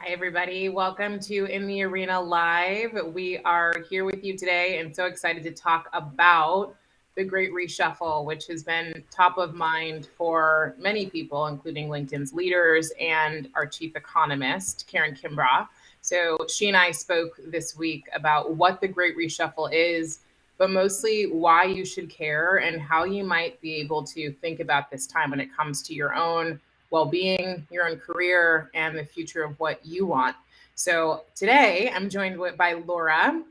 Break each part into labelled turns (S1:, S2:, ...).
S1: Hi, everybody. Welcome to In the Arena Live. We are here with you today and so excited to talk about the Great Reshuffle, which has been top of mind for many people, including LinkedIn's leaders and our chief economist, Karen Kimbrough. So she and I spoke this week about what the Great Reshuffle is, but mostly why you should care and how you might be able to think about this time when it comes to your own well being, your own career, and the future of what you want. So today I'm joined by Laura,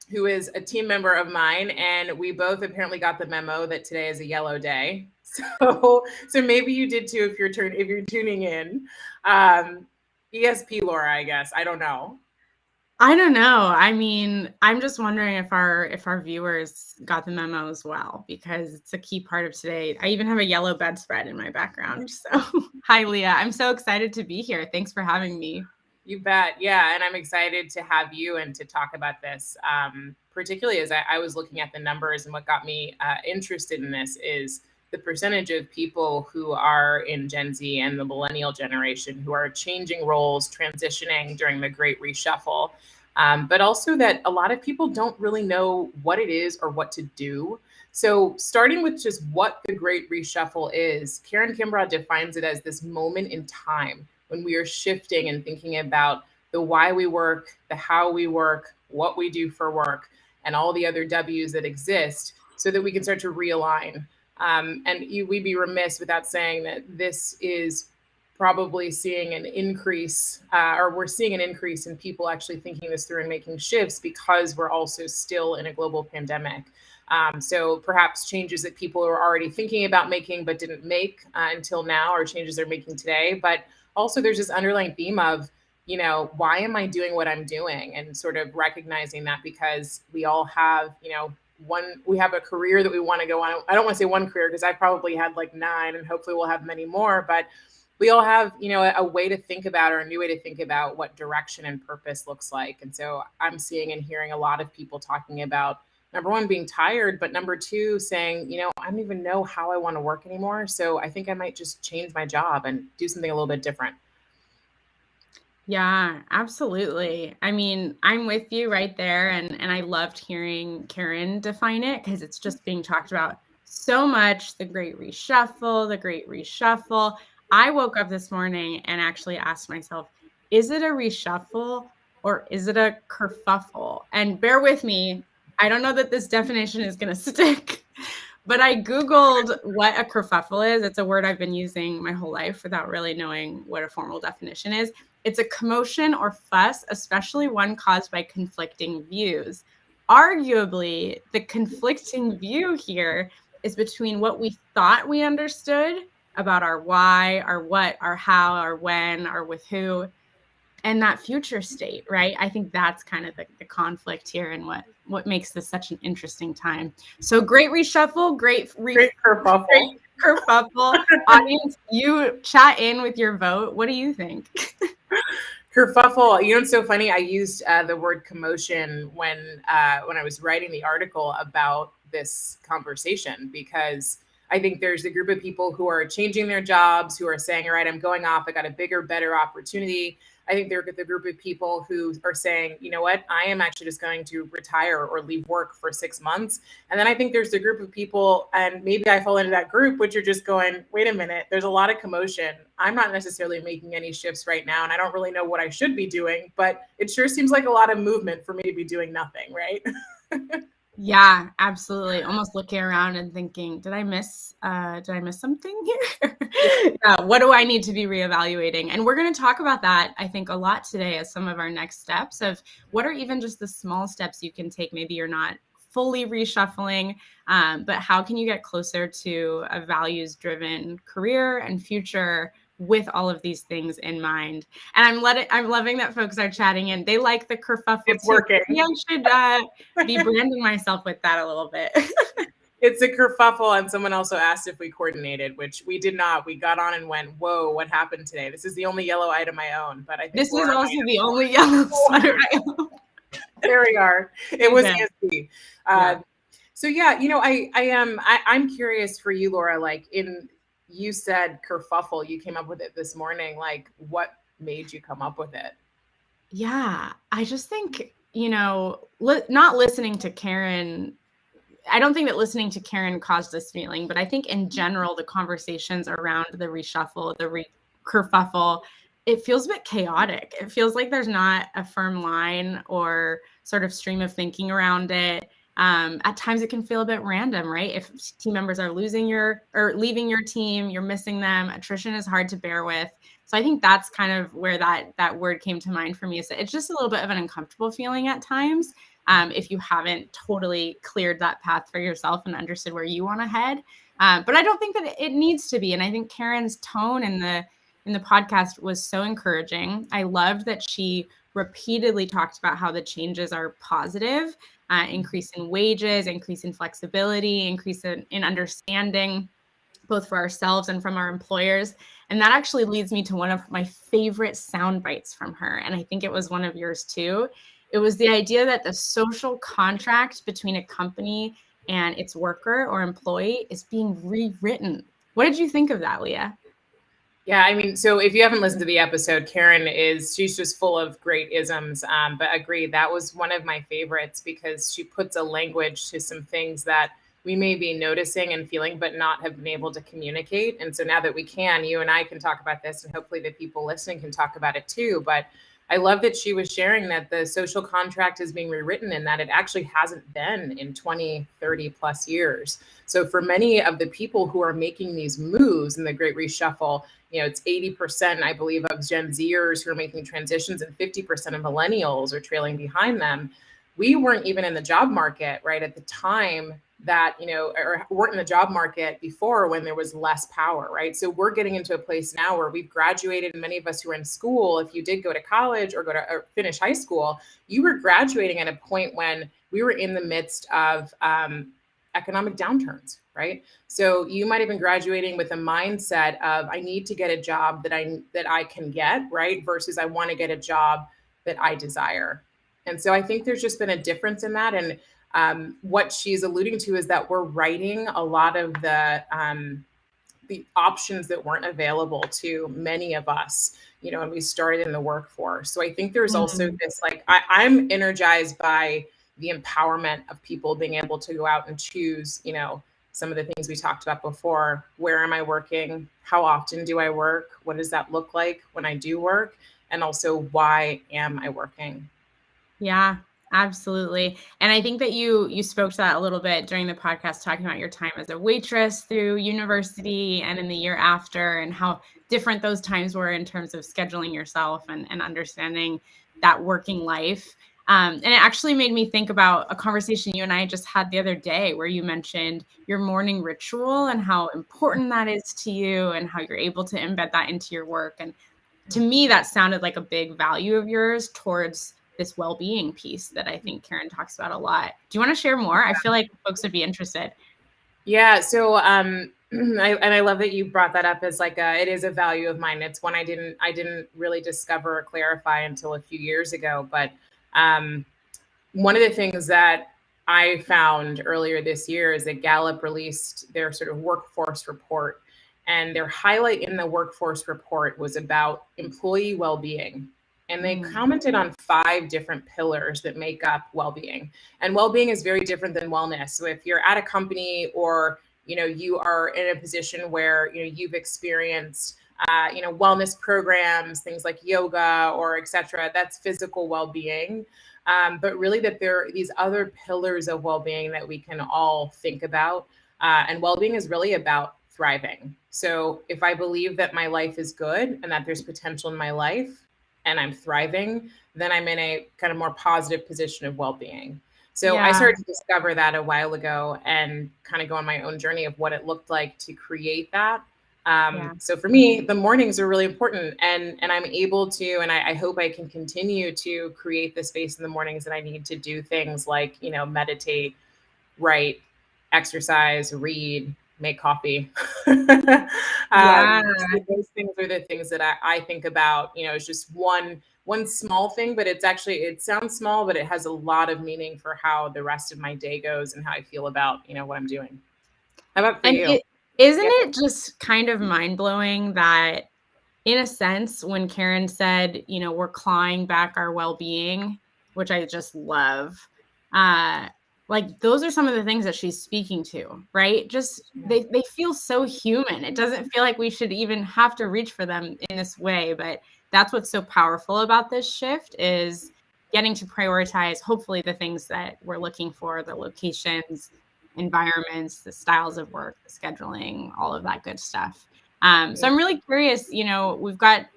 S1: who is a team member of mine, and we both apparently got the memo that today is a yellow day. So maybe you did too if you're tuning in. ESP Laura, I guess. I don't know.
S2: I don't know. I mean, I'm just wondering if our viewers got the memo as well, because it's a key part of today. I even have a yellow bedspread in my background. So, hi, Leah. I'm so excited to be here. Thanks for having me.
S1: You bet. Yeah. And I'm excited to have you and to talk about this, particularly as I was looking at the numbers. And what got me interested in this is the percentage of people who are in Gen Z and the millennial generation who are changing roles, transitioning during the Great Reshuffle. But also that a lot of people don't really know what it is or what to do. So, starting with just what the Great Reshuffle is, Karen Kimbrough defines it as this moment in time when we are shifting and thinking about the why we work, the how we work, what we do for work, and all the other W's that exist so that we can start to realign. We'd be remiss without saying that this is probably seeing an increase, or we're seeing an increase in people actually thinking this through and making shifts because we're also still in a global pandemic. So perhaps changes that people are already thinking about making but didn't make until now, or changes they're making today. But also there's this underlying theme of, why am I doing what I'm doing? And sort of recognizing that because we all have, we have a career that we want to go on. I don't want to say one career because I've probably had like 9 and hopefully we'll have many more, but we all have, a way to think about or a new way to think about what direction and purpose looks like. And so I'm seeing and hearing a lot of people talking about number one, being tired, but number two, saying, I don't even know how I want to work anymore. So I think I might just change my job and do something a little bit different.
S2: Yeah, absolutely. I mean, I'm with you right there. And I loved hearing Karen define it because it's just being talked about so much. The Great Reshuffle, the Great Reshuffle. I woke up this morning and actually asked myself, is it a reshuffle or is it a kerfuffle? And bear with me, I don't know that this definition is going to stick, but I Googled what a kerfuffle is. It's a word I've been using my whole life without really knowing what a formal definition is. It's a commotion or fuss, especially one caused by conflicting views. Arguably, the conflicting view here is between what we thought we understood about our why, our what, our how, our when, or with who, and that future state, right? I think that's kind of the conflict here and what makes this such an interesting time. So great reshuffle,
S1: Great kerfuffle.
S2: great kerfuffle. Audience, you chat in with your vote. What do you think?
S1: Kerfuffle. It's so funny. I used the word commotion when I was writing the article about this conversation because I think there's a group of people who are changing their jobs, who are saying, all right, I'm going off. I got a bigger, better opportunity. I think there's the group of people who are saying, you know what, I am actually just going to retire or leave work for 6 months. And then I think there's a group of people, and maybe I fall into that group, which are just going, wait a minute, there's a lot of commotion. I'm not necessarily making any shifts right now, and I don't really know what I should be doing, but it sure seems like a lot of movement for me to be doing nothing, right?
S2: Yeah, absolutely. Almost looking around and thinking, did I miss something here? Yeah, what do I need to be reevaluating? And we're going to talk about that, I think, a lot today as some of our next steps of what are even just the small steps you can take. Maybe you're not fully reshuffling, but how can you get closer to a values-driven career and future with all of these things in mind? And I'm loving that folks are chatting in. They like the kerfuffle
S1: It's
S2: too.
S1: working.
S2: Maybe I should be branding myself with that a little bit.
S1: It's a kerfuffle, and someone also asked if we coordinated, which we did not. We got on and went, whoa, what happened today? This is the only yellow item I own, but I think
S2: This is also the only yellow sweater I own.
S1: There we are. It was ESP.
S2: Yeah.
S1: So yeah, I'm curious for you, Laura, you said kerfuffle, you came up with it this morning. Like, what made you come up with it?
S2: Yeah, I just think, not listening to Karen, I don't think that listening to Karen caused this feeling, but I think in general, the conversations around the reshuffle, kerfuffle, it feels a bit chaotic. It feels like there's not a firm line or sort of stream of thinking around it. At times it can feel a bit random, right? If team members are leaving your team, you're missing them. Attrition is hard to bear with. So I think that's kind of where that word came to mind for me. Is that it's just a little bit of an uncomfortable feeling at times, if you haven't totally cleared that path for yourself and understood where you want to head. But I don't think that it needs to be. And I think Karen's tone in the podcast was so encouraging. I loved that she repeatedly talked about how the changes are positive, increase in wages, increase in flexibility, increase in understanding, both for ourselves and from our employers. And that actually leads me to one of my favorite sound bites from her. And I think it was one of yours too. It was the idea that the social contract between a company and its worker or employee is being rewritten. What did you think of that, Leah?
S1: Yeah, I mean, so if you haven't listened to the episode, she's just full of great isms. But agree, that was one of my favorites because she puts a language to some things that we may be noticing and feeling, but not have been able to communicate. And so now that we can, you and I can talk about this, and hopefully the people listening can talk about it too. But I love that she was sharing that the social contract is being rewritten and that it actually hasn't been in 20, 30 plus years. So for many of the people who are making these moves in the Great Reshuffle, it's 80%, I believe, of Gen Zers who are making transitions and 50% of millennials are trailing behind them. We weren't even in the job market, right, at the time that, or weren't in the job market before when there was less power, right? So we're getting into a place now where we've graduated. And many of us who are in school, if you did go to college or finish high school, you were graduating at a point when we were in the midst of economic downturns, right? So you might have been graduating with a mindset of I need to get a job that I can get, right? Versus I want to get a job that I desire. And so I think there's just been a difference in that. And what she's alluding to is that we're writing a lot of the options that weren't available to many of us, when we started in the workforce. So I think there's also this, like, I'm energized by the empowerment of people being able to go out and choose, some of the things we talked about before. Where am I working? How often do I work? What does that look like when I do work? And also, why am I working?
S2: Yeah, absolutely. And I think that you spoke to that a little bit during the podcast, talking about your time as a waitress through university and in the year after, and how different those times were in terms of scheduling yourself and understanding that working life. And it actually made me think about a conversation you and I just had the other day where you mentioned your morning ritual and how important that is to you and how you're able to embed that into your work. And to me, that sounded like a big value of yours towards this well-being piece that I think Karen talks about a lot. Do you want to share more? I feel like folks would be interested.
S1: Yeah. So, I love that you brought that up as like it is a value of mine. It's one I didn't really discover or clarify until a few years ago. But one of the things that I found earlier this year is that Gallup released their sort of workforce report, and their highlight in the workforce report was about employee well-being. And they commented on 5 different pillars that make up well-being. And well-being is very different than wellness. So if you're at a company or you are in a position where you've experienced wellness programs, things like yoga or etc., that's physical well-being. But really that there are these other pillars of well-being that we can all think about. And well-being is really about thriving. So if I believe that my life is good and that there's potential in my life and I'm thriving, then I'm in a kind of more positive position of well-being. So I
S2: Yeah.
S1: started to discover that a while ago and kind of go on my own journey of what it looked like to create that. So for me, the mornings are really important, and I'm able to, and I hope I can continue to create the space in the mornings that I need to do things like, meditate, write, exercise, read, make coffee.
S2: Yeah.
S1: So those things are the things that I think about. It's just one small thing, but it sounds small, but it has a lot of meaning for how the rest of my day goes and how I feel about what I'm doing. How about for
S2: And
S1: you?
S2: isn't
S1: Yeah.
S2: it just kind of mind blowing that in a sense, when Karen said, we're clawing back our well-being, which I just love, like those are some of the things that she's speaking to, right? Just they feel so human. It doesn't feel like we should even have to reach for them in this way, but that's what's so powerful about this shift is getting to prioritize hopefully the things that we're looking for, the locations, environments, the styles of work, the scheduling, all of that good stuff. So I'm really curious, we've got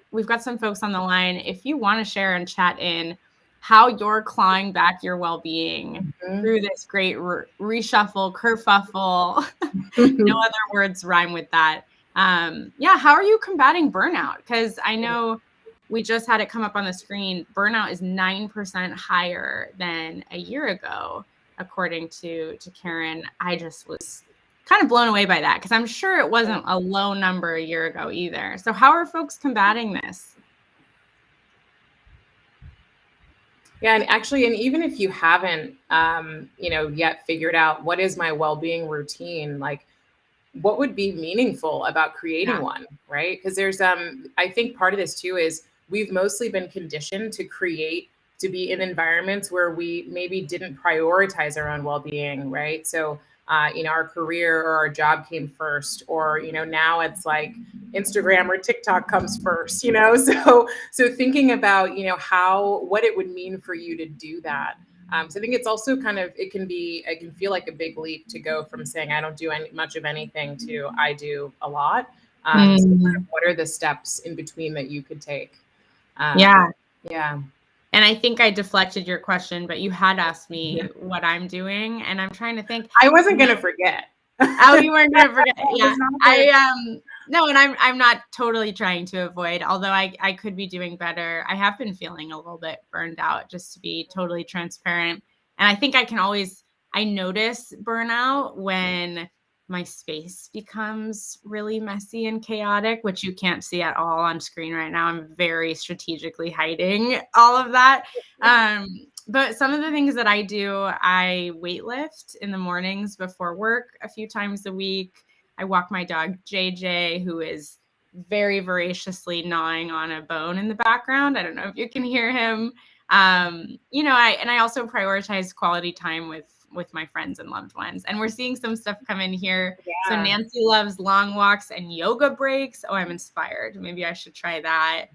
S2: some folks on the line. If you want to share and chat in how you're clawing back your well-being
S1: Mhm.
S2: through this great reshuffle, kerfuffle, no other words rhyme with that. Yeah, how are you combating burnout? Because I know we just had it come up on the screen. Burnout is 9% higher than a year ago, according to Karen. I just was kind of blown away by that because I'm sure it wasn't a low number a year ago either. So how are folks combating this?
S1: Yeah, and actually, and even if you haven't, yet figured out what is my well-being routine, like what would be meaningful about creating
S2: Yeah.
S1: one, right? Because there's I think part of this too is we've mostly been conditioned to create to be in environments where we maybe didn't prioritize our own well-being, right? So our career or our job came first, or now it's like Instagram or TikTok comes first, so thinking about how what it would mean for you to do that. So I think it's also it can feel like a big leap to go from saying I don't do much of anything to I do a lot. So kind of
S2: Mm,
S1: what are the steps in between that you could take? Um,
S2: yeah.
S1: yeah,
S2: And I think I deflected your question, but you had asked me what I'm doing, and I'm trying to think.
S1: I wasn't gonna forget.
S2: Oh, you weren't
S1: That
S2: gonna forget.
S1: was
S2: Yeah.
S1: not the
S2: No, and I'm not totally trying to avoid, although I could be doing better. I have been feeling a little bit burned out, just to be totally transparent. And I think I notice burnout when my space becomes really messy and chaotic, which you can't see at all on screen right now. I'm very strategically hiding all of that. Um, but some of the things that I do, I weight lift in the mornings before work a few times a week. I walk my dog JJ, who is very voraciously gnawing on a bone in the background. I don't know if you can hear him. I also prioritize quality time with my friends and loved ones. And we're seeing some stuff come in here. So
S1: yeah.
S2: Nancy loves long walks and yoga breaks. Oh, I'm inspired. Maybe I should try that.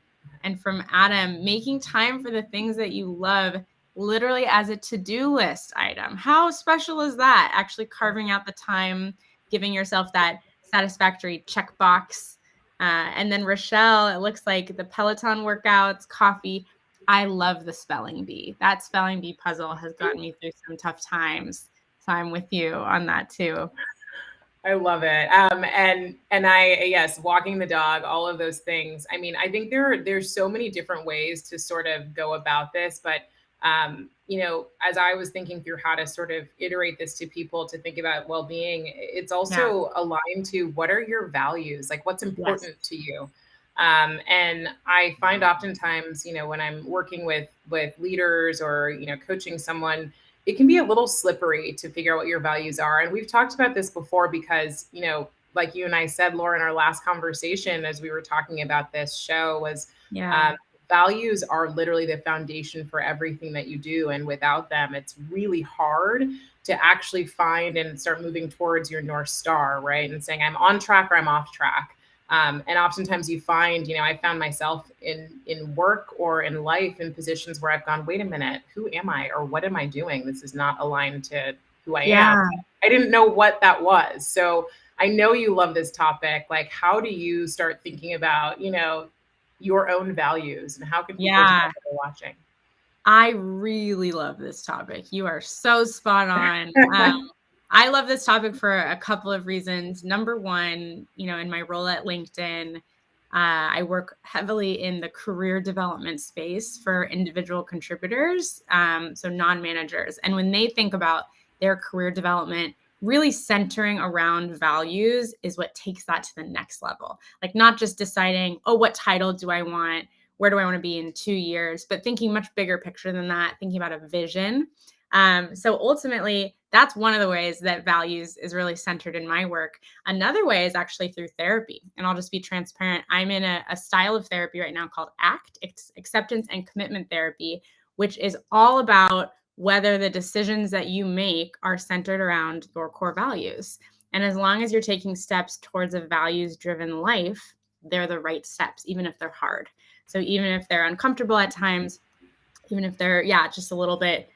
S2: And from Adam, making time for the things that you love, literally as a to-do list item. How special is that? Actually carving out the time, giving yourself that satisfactory checkbox. And then Rochelle, it looks like the Peloton workouts, coffee. I love the spelling bee. That spelling bee puzzle has gotten me through some tough times. So I'm with you on that too.
S1: I love it. And yes, walking the dog, all of those things. I mean, I think there's so many different ways to sort of go about this, but as I was thinking through how to sort of iterate this to people to think about well-being, it's
S2: Yeah.
S1: also aligned to what are your values, like what's
S2: Yes.
S1: important to you. And I find oftentimes, when I'm working with leaders or coaching someone, it can be a little slippery to figure out what your values are. And we've talked about this before because, like you and I said, Laura, in our last conversation, as we were talking about this show, was
S2: Yeah.
S1: um, values are literally the foundation for everything that you do. And without them, it's really hard to actually find and start moving towards your North Star, right? And saying, I'm on track or I'm off track. And oftentimes you find, I found myself in work or in life in positions where I've gone, wait a minute, who am I or what am I doing? This is not aligned to who I am.
S2: Yeah.
S1: I didn't know what that was. So I know you love this topic. Like, how do you start thinking about, your own values and how can people do that
S2: Yeah.
S1: that are watching?
S2: I really love this topic. You are so spot on. I love this topic for a couple of reasons. Number one, in my role at LinkedIn, I work heavily in the career development space for individual contributors, so non-managers. And when they think about their career development, really centering around values is what takes that to the next level. Like not just deciding, oh, what title do I want? Where do I want to be in 2 years? But thinking much bigger picture than that, thinking about a vision. So ultimately, that's one of the ways that values is really centered in my work. Another way is actually through therapy. And I'll just be transparent. I'm in a style of therapy right now called ACT, acceptance and commitment therapy, which is all about whether the decisions that you make are centered around your core values. And as long as you're taking steps towards a values driven life, they're the right steps, even if they're hard. So even if they're uncomfortable at times, even if they're, just a little bit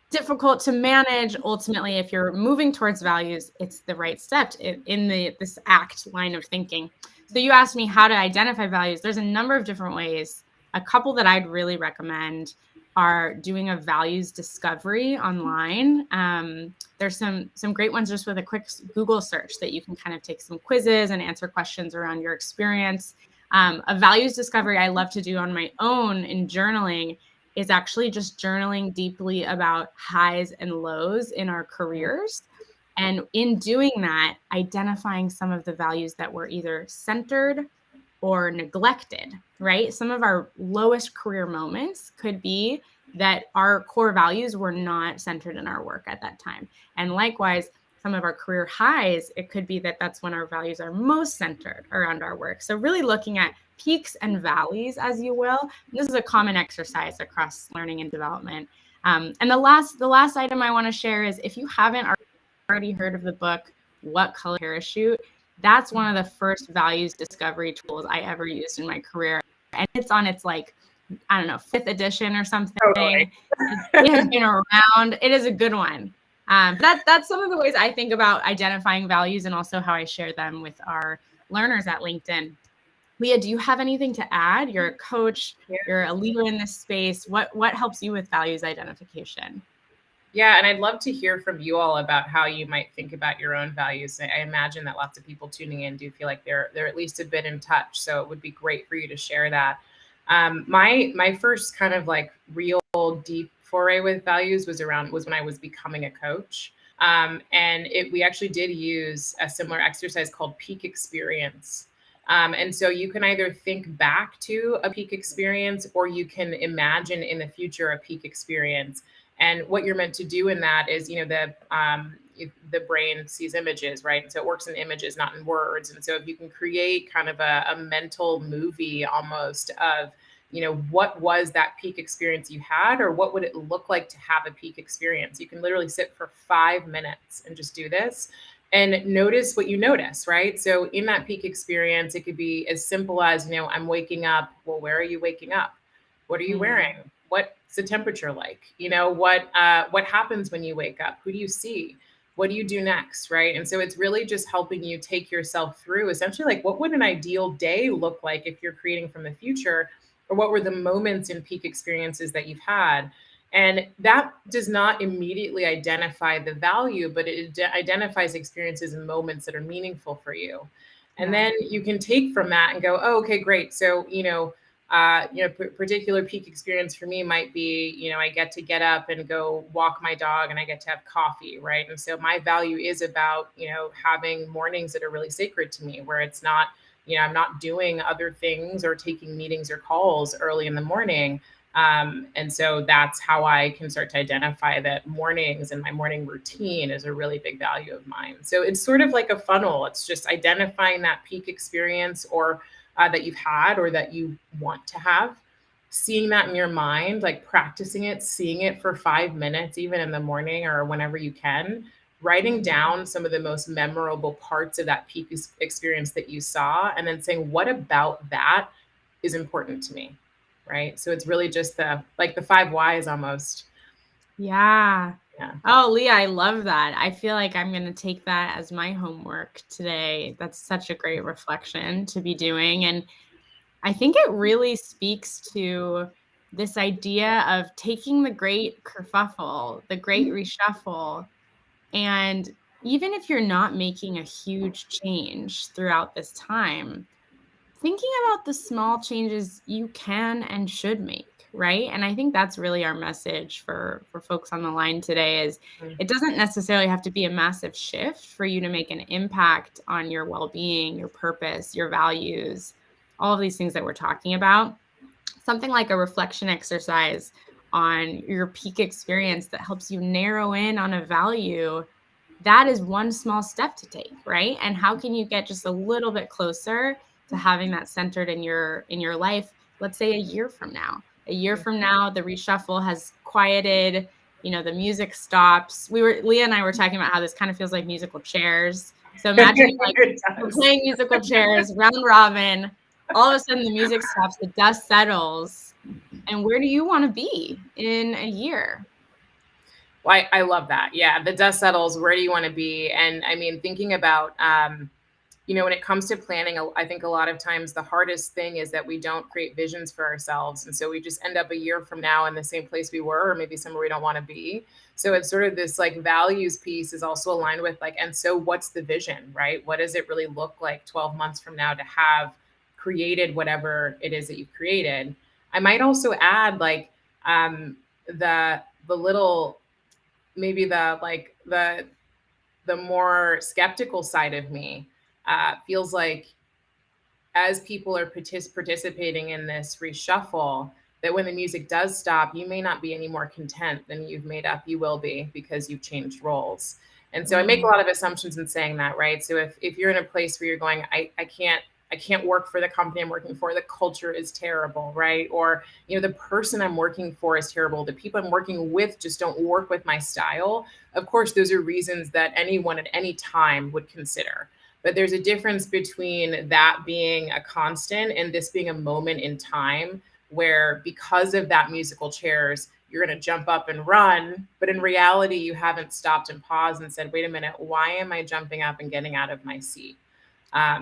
S2: difficult to manage, ultimately, if you're moving towards values, it's the right step in this ACT line of thinking. So you asked me how to identify values. There's a number of different ways. A couple that I'd really recommend are doing a values discovery online. There's some great ones just with a quick Google search that you can kind of take some quizzes and answer questions around your experience. A values discovery I love to do on my own in journaling is actually just journaling deeply about highs and lows in our careers. And in doing that, identifying some of the values that were either centered or neglected, right? Some of our lowest career moments could be that our core values were not centered in our work at that time. And likewise, some of our career highs, it could be that that's when our values are most centered around our work. So really looking at peaks and valleys, as you will. And this is a common exercise across learning and development. And the last item I want to share is, if you haven't already heard of the book, What Color Parachute, that's one of the first values discovery tools I ever used in my career. And it's on its, like, I don't know, 5th edition or something.
S1: Totally.
S2: It has been around. It is a good one. That's some of the ways I think about identifying values, and also how I share them with our learners at LinkedIn. Leah, do you have anything to add? You're a coach, you're a leader in this space. What helps you with values identification?
S1: Yeah, and I'd love to hear from you all about how you might think about your own values. I imagine that lots of people tuning in do feel like they're at least a bit in touch. So it would be great for you to share that. My first kind of like real deep foray with values was when I was becoming a coach. And we actually did use a similar exercise called peak experience. And so you can either think back to a peak experience, or you can imagine in the future a peak experience. And what you're meant to do in that is, the brain sees images, right? So it works in images, not in words. And so if you can create kind of a mental movie almost of, what was that peak experience you had, or what would it look like to have a peak experience? You can literally sit for 5 minutes and just do this and notice what you notice, right? So in that peak experience, it could be as simple as, I'm waking up. Well, where are you waking up? What are you wearing? What's the temperature like? What happens when you wake up? Who do you see? What do you do next, right? And so it's really just helping you take yourself through essentially, like, what would an ideal day look like if you're creating from the future, or what were the moments in peak experiences that you've had? And that does not immediately identify the value, but it identifies experiences and moments that are meaningful for you. And then you can take from that and go, oh, okay, great. So, particular peak experience for me might be, I get up and go walk my dog, and I get to have coffee, right? And so my value is about, having mornings that are really sacred to me, where it's not, I'm not doing other things or taking meetings or calls early in the morning. And so that's how I can start to identify that mornings and my morning routine is a really big value of mine. So it's sort of like a funnel. It's just identifying that peak experience, or that you've had, or that you want to have, seeing that in your mind, like practicing it, seeing it for 5 minutes, even in the morning or whenever you can, writing down some of the most memorable parts of that peak experience that you saw, and then saying, what about that is important to me? Right. So it's really just the 5 whys almost.
S2: Yeah. Oh, Leah, I love that. I feel like I'm going to take that as my homework today. That's such a great reflection to be doing. And I think it really speaks to this idea of taking the great kerfuffle, the great reshuffle. And even if you're not making a huge change throughout this time, thinking about the small changes you can and should make, right? And I think that's really our message for folks on the line today is, it doesn't necessarily have to be a massive shift for you to make an impact on your well-being, your purpose, your values, all of these things that we're talking about. Something like a reflection exercise on your peak experience that helps you narrow in on a value, that is one small step to take, right? And how can you get just a little bit closer to having that centered in your life, let's say a year from now. A year from now, the reshuffle has quieted, the music stops. Leah and I were talking about how this kind of feels like musical chairs. So imagine like
S1: It
S2: we're
S1: does.
S2: playing musical chairs, round robin. All of a sudden the music stops, the dust settles. And where do you want to be in a year?
S1: Well, I love that. Yeah, the dust settles. Where do you want to be? And I mean, thinking about, when it comes to planning, I think a lot of times the hardest thing is that we don't create visions for ourselves. And so we just end up a year from now in the same place we were, or maybe somewhere we don't want to be. So it's sort of this like values piece is also aligned with like, and so what's the vision, right? What does it really look like 12 months from now to have created whatever it is that you've created? I might also add like the little maybe the more skeptical side of me feels like as people are participating in this reshuffle, that when the music does stop, you may not be any more content than you've made up. You will be because you've changed roles. And so I make a
S2: Mm,
S1: lot of assumptions in saying that, right? So if you're in a place where you're going, I can't work for the company I'm working for. The culture is terrible, right? Or, the person I'm working for is terrible. The people I'm working with just don't work with my style. Of course, those are reasons that anyone at any time would consider. But there's a difference between that being a constant and this being a moment in time where, because of that musical chairs, you're going to jump up and run. But in reality, you haven't stopped and paused and said, wait a minute, why am I jumping up and getting out of my seat?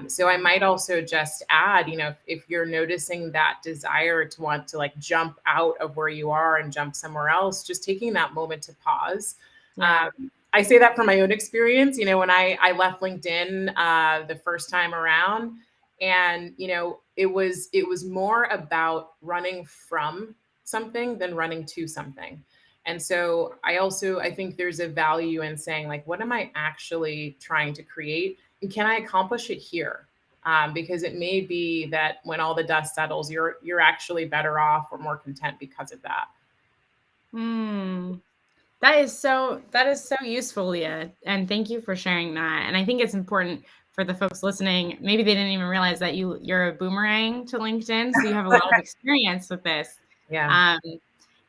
S1: So I might also just add, if you're noticing that desire to want to like jump out of where you are and jump somewhere else, just taking that moment to pause.
S2: yeah.
S1: I say that from my own experience, when I left LinkedIn the first time around, and it was more about running from something than running to something. And so I think there's a value in saying like, what am I actually trying to create? And can I accomplish it here? Because it may be that when all the dust settles, you're actually better off or more content because of that.
S2: Mm. That is so useful, Leah, and thank you for sharing that. And I think it's important for the folks listening. Maybe they didn't even realize that you're a boomerang to LinkedIn, so you have a lot of experience with this.
S1: Yeah.
S2: Um,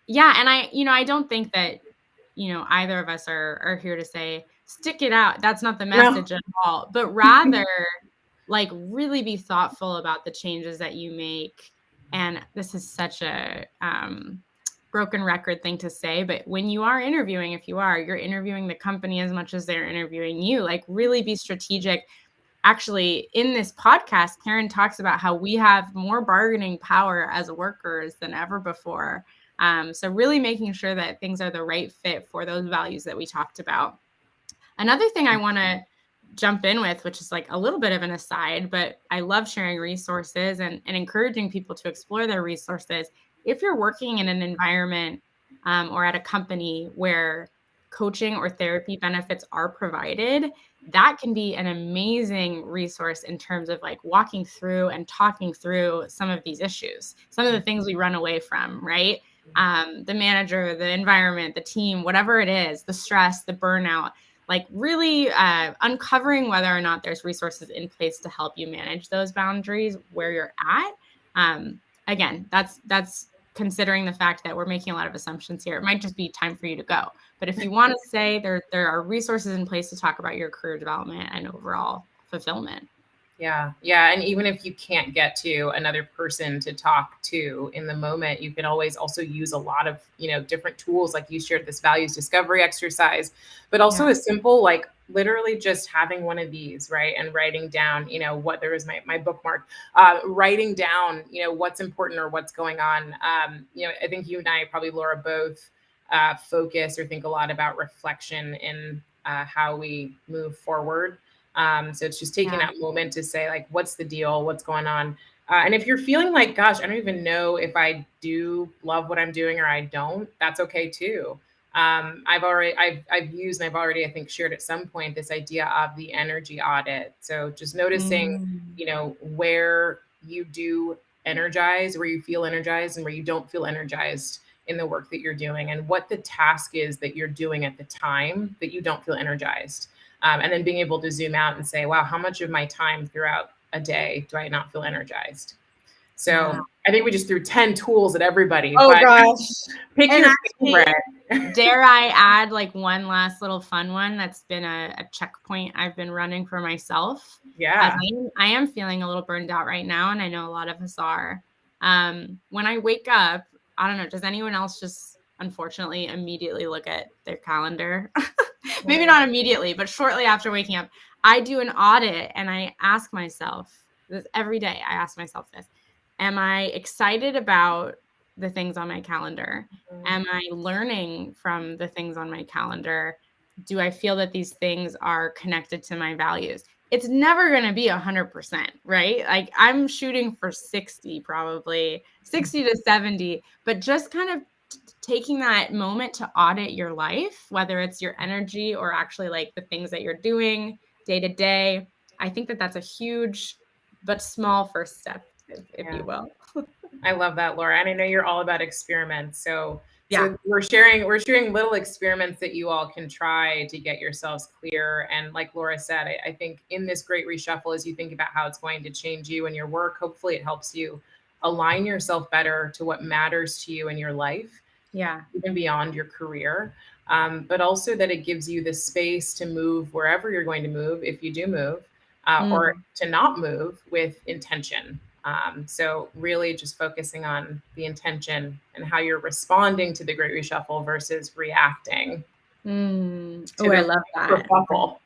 S2: yeah, and I don't think that either of us are here to say stick it out. That's not the
S1: No.
S2: message at all, but rather like really be thoughtful about the changes that you make. And this is such a broken record thing to say, but when you are interviewing, if you're interviewing the company as much as they're interviewing you, like really be strategic. Actually, in this podcast, Karen talks about how we have more bargaining power as workers than ever before. So really making sure that things are the right fit for those values that we talked about. Another thing I want to jump in with, which is like a little bit of an aside, but I love sharing resources and encouraging people to explore their resources. If you're working in an environment or at a company where coaching or therapy benefits are provided, that can be an amazing resource in terms of like walking through and talking through some of these issues, some of the things we run away from, right? The manager, the environment, the team, whatever it is, the stress, the burnout, like really uncovering whether or not there's resources in place to help you manage those boundaries where you're at. Again, that's considering the fact that we're making a lot of assumptions here. It might just be time for you to go. But if you want to say there are resources in place to talk about your career development and overall fulfillment.
S1: Yeah. Yeah. And even if you can't get to another person to talk to in the moment, you can always also use a lot of, different tools. Like you shared this values discovery exercise, but also
S2: Yeah.
S1: a simple, like literally just having one of these, right. And writing down, what there was my bookmark, writing down, what's important or what's going on. I think you and I probably, Laura, both focus or think a lot about reflection in how we move forward. So it's just taking
S2: Yeah.
S1: that moment to say, like, what's the deal? What's going on? And if you're feeling like, gosh, I don't even know if I do love what I'm doing or I don't, that's okay too. I've used and I've already, I think, shared at some point this idea of the energy audit. So just noticing,
S2: Mm.
S1: where you do energize, where you feel energized and where you don't feel energized. in the work that you're doing and what the task is that you're doing at the time that you don't feel energized. And then being able to zoom out and say, wow, how much of my time throughout a day do I not feel energized?
S2: Yeah.
S1: So I think we just threw 10 tools at everybody,
S2: Oh
S1: but
S2: gosh.
S1: pick
S2: And
S1: your
S2: actually,
S1: favorite.
S2: dare I add like one last little fun one that's been a checkpoint I've been running for myself. As
S1: Yeah.
S2: I am feeling a little burned out right now, and I know a lot of us are. When I wake up, I don't know, does anyone else just unfortunately immediately look at their calendar? Maybe
S1: Mhm.
S2: not immediately, but shortly after waking up, I do an audit and I ask myself this every day. I ask myself this. Am I excited about the things on my calendar?
S1: Mhm.
S2: Am I learning from the things on my calendar? Do I feel that these things are connected to my values? It's never going to be 100%, right? Like I'm shooting for 60, probably 60 to 70, but just kind of taking that moment to audit your life, whether it's your energy or actually like the things that you're doing day to day. I think that that's a huge but small first step, if you
S1: Yeah.
S2: will.
S1: I love that, Laura. And I know you're all about experiments. So
S2: Yeah.
S1: we're sharing little experiments that you all can try to get yourselves clear. And like Laura said, I think in this great reshuffle, as you think about how it's going to change you and your work, hopefully it helps you align yourself better to what matters to you in your life,
S2: Yeah.
S1: even beyond your career. But also that it gives you the space to move wherever you're going to move, if you do move, or
S2: Mm.
S1: to not move with intention. So really just focusing on the intention and how you're responding to the Great Reshuffle versus reacting
S2: Mm.
S1: to
S2: Oh, I
S1: the
S2: love that.
S1: kerfuffle.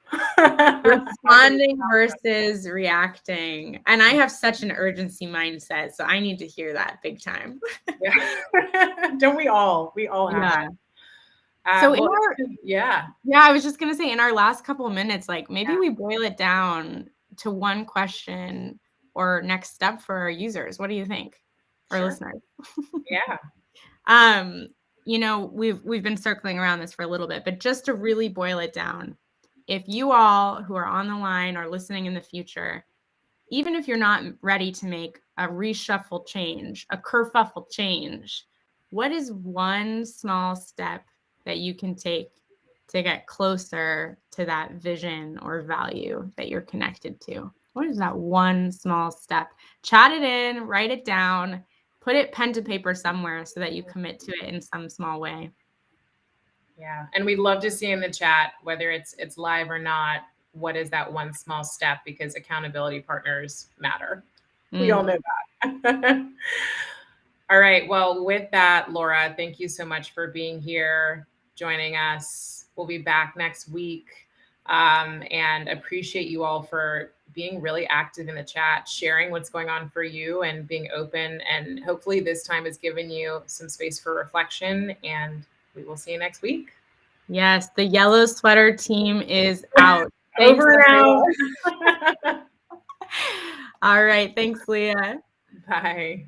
S2: Responding versus reacting. And I have such an urgency mindset, so I need to hear that big time.
S1: Yeah. Don't we all? We all have
S2: Yeah.
S1: it.
S2: So in
S1: Well,
S2: our
S1: yeah.
S2: Yeah, I was just gonna say in our last couple of minutes, like maybe
S1: Yeah.
S2: we boil it down to one question or next step for our users. What do you think? Or
S1: Sure.
S2: listeners?
S1: Yeah.
S2: Um, we've been circling around this for a little bit, but just to really boil it down, if you all who are on the line are listening in the future, even if you're not ready to make a reshuffle change, a kerfuffle change, what is one small step that you can take to get closer to that vision or value that you're connected to? What is that one small step? Chat it in, write it down, put it pen to paper somewhere so that you commit to it in some small way.
S1: Yeah. And we'd love to see in the chat, whether it's live or not, what is that one small step? Because accountability partners matter. We all know
S2: Mm.
S1: that. All right. Well, with that, Laura, thank you so much for being here, joining us. We'll be back next week. And appreciate you all for being really active in the chat, sharing what's going on for you and being open. And hopefully, this time has given you some space for reflection. And we will see you next week.
S2: Yes, the yellow sweater team is out. Thanks,
S1: Over and
S2: everyone.
S1: out.
S2: All right. Thanks, Leah.
S1: Bye.